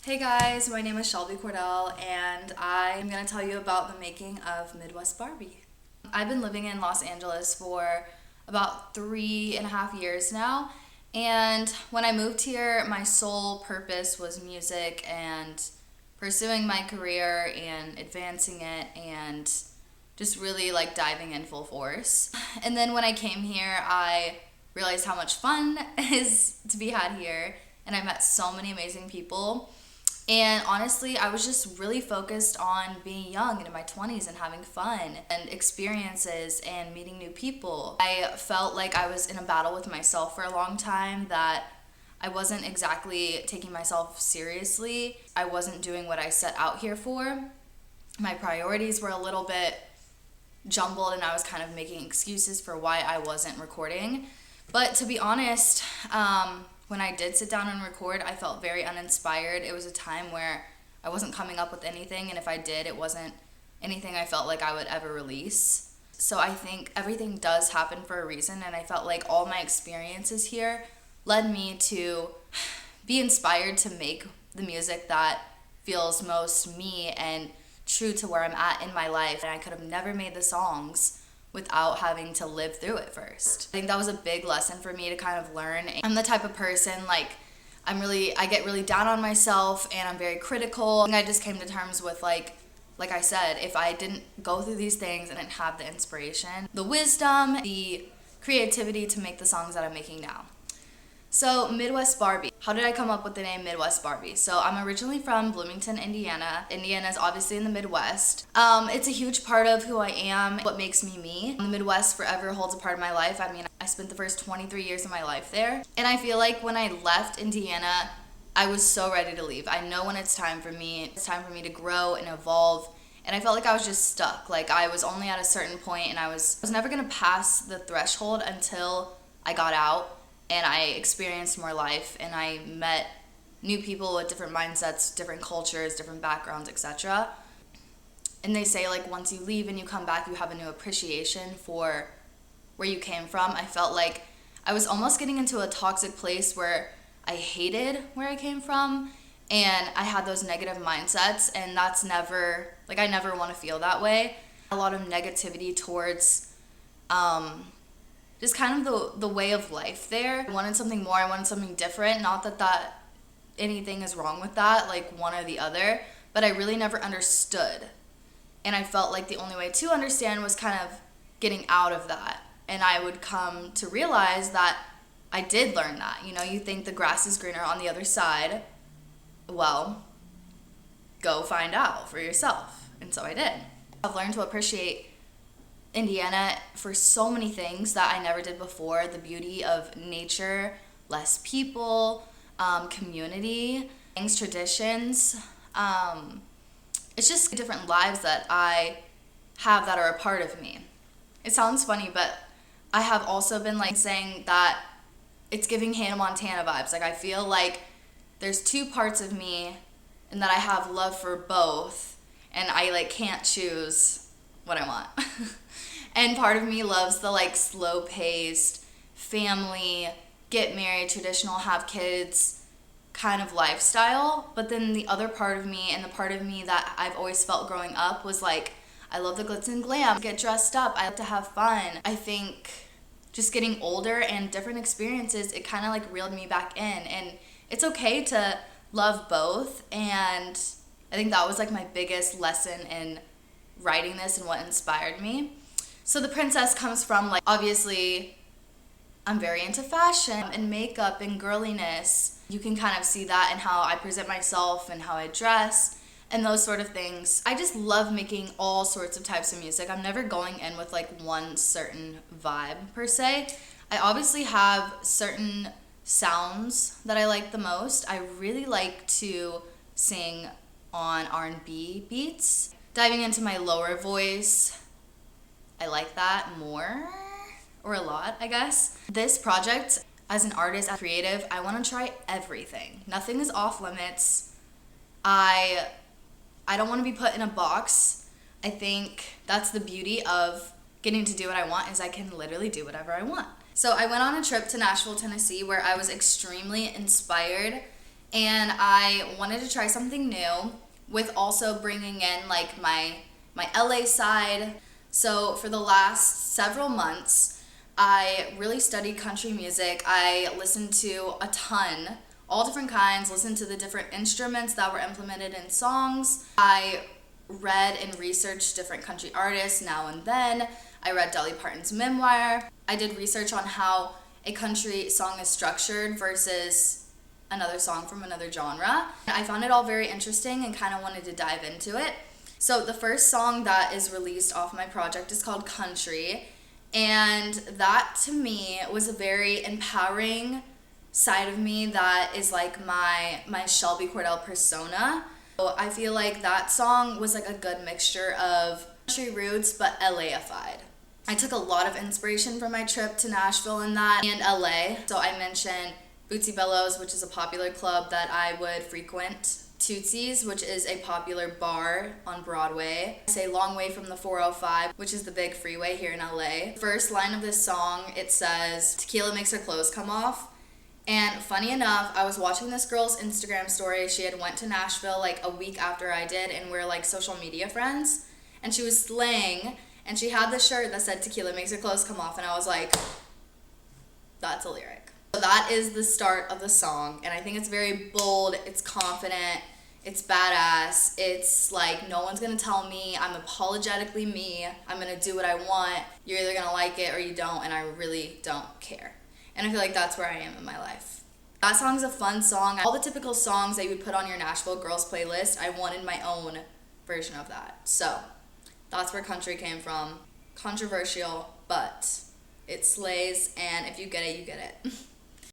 Hey guys, my name is Shelby Cordell and I'm going to tell you about the making of Midwest Barbie. I've been living in Los Angeles for about 3.5 years now, and when I moved here, my sole purpose was music and pursuing my career and advancing it and just really like diving in full force. And then when I came here, I realized how much fun is to be had here, and I met so many amazing people. And honestly, I was just really focused on being young and in my 20s and having fun and experiences and meeting new people. I felt like I was in a battle with myself for a long time, that I wasn't exactly taking myself seriously. I wasn't doing what I set out here for. My priorities were a little bit jumbled and I was kind of making excuses for why I wasn't recording. But to be honest, when I did sit down and record, I felt very uninspired. It was a time where I wasn't coming up with anything, and if I did, it wasn't anything I felt like I would ever release. So I think everything does happen for a reason, and I felt like all my experiences here led me to be inspired to make the music that feels most me and true to where I'm at in my life. And I could have never made the songs without having to live through it first. I think that was a big lesson for me to kind of learn. I'm the type of person, like, I get really down on myself and I'm very critical. And I just came to terms with like I said, if I didn't go through these things and didn't have the inspiration, the wisdom, the creativity to make the songs that I'm making now. So Midwest Barbie. How did I come up with the name Midwest Barbie? So I'm originally from Bloomington, Indiana. Indiana is obviously in the Midwest. It's a huge part of who I am, what makes me me. The Midwest forever holds a part of my life. I mean, I spent the first 23 years of my life there. And I feel like when I left Indiana, I was so ready to leave. I know when it's time for me. It's time for me to grow and evolve. And I felt like I was just stuck. Like I was only at a certain point and I was never gonna pass the threshold until I got out and I experienced more life and I met new people with different mindsets, different cultures, different backgrounds, etc. And they say like once you leave and you come back, you have a new appreciation for where you came from. I felt like I was almost getting into a toxic place where I hated where I came from and I had those negative mindsets, and that's never, like, I never want to feel that way. A lot of negativity towards just kind of the way of life there. I wanted something more, I wanted something different. Not that anything is wrong with that, like one or the other, but I really never understood. And I felt like the only way to understand was kind of getting out of that. And I would come to realize that I did learn that. You know, you think the grass is greener on the other side. Well, go find out for yourself. And so I did. I've learned to appreciate Indiana for so many things that I never did before. The beauty of nature, less people, community, things, traditions. It's just different lives that I have that are a part of me. It sounds funny, but I have also been like saying that it's giving Hannah Montana vibes. Like I feel like there's two parts of me and that I have love for both, and I like can't choose what I want. And part of me loves the like slow-paced family, get married, traditional, have kids kind of lifestyle. But then the other part of me, and the part of me that I've always felt growing up, was like, I love the glitz and glam, get dressed up, I like to have fun. I think just getting older and different experiences, it kind of like reeled me back in. And it's okay to love both. And I think that was like my biggest lesson in writing this and what inspired me. So the princess comes from, like, obviously I'm very into fashion and makeup and girliness. You can kind of see that in how I present myself and how I dress and those sort of things. I just love making all sorts of types of music. I'm never going in with like one certain vibe per se. I obviously have certain sounds that I like the most. I really like to sing on R&B beats. Diving into my lower voice, I like that more, or a lot, I guess. This project, as an artist, as creative, I want to try everything. Nothing is off limits. I don't want to be put in a box. I think that's the beauty of getting to do what I want, is I can literally do whatever I want. So I went on a trip to Nashville, Tennessee, where I was extremely inspired and I wanted to try something new with also bringing in like my LA side. So for the last several months, I really studied country music. I listened to a ton, all different kinds, listened to the different instruments that were implemented in songs. I read and researched different country artists now and then. I read Dolly Parton's memoir. I did research on how a country song is structured versus another song from another genre. I found it all very interesting and kind of wanted to dive into it. So the first song that is released off my project is called CUNTRY, and that to me was a very empowering side of me that is like my Shelby Cordell persona. So I feel like that song was like a good mixture of country roots but LAified. I took a lot of inspiration from my trip to Nashville and LA. So I mentioned Bootsy Bellows, which is a popular club that I would frequent. Tootsie's, which is a popular bar on Broadway. I say long way from the 405, which is the big freeway here in LA. First line of this song, it says, "Tequila makes her clothes come off." And funny enough, I was watching this girl's Instagram story. She had went to Nashville like a week after I did, and we're like social media friends. And she was slaying, and she had this shirt that said "Tequila makes her clothes come off," and I was like, that's a lyric. So that is the start of the song, and I think it's very bold, it's confident, it's badass. It's like, no one's gonna tell me, I'm apologetically me, I'm gonna do what I want, you're either gonna like it or you don't, and I really don't care. And I feel like that's where I am in my life. That song's a fun song. All the typical songs that you would put on your Nashville Girls playlist, I wanted my own version of that. So that's where country came from. Controversial, but it slays, and if you get it, you get it.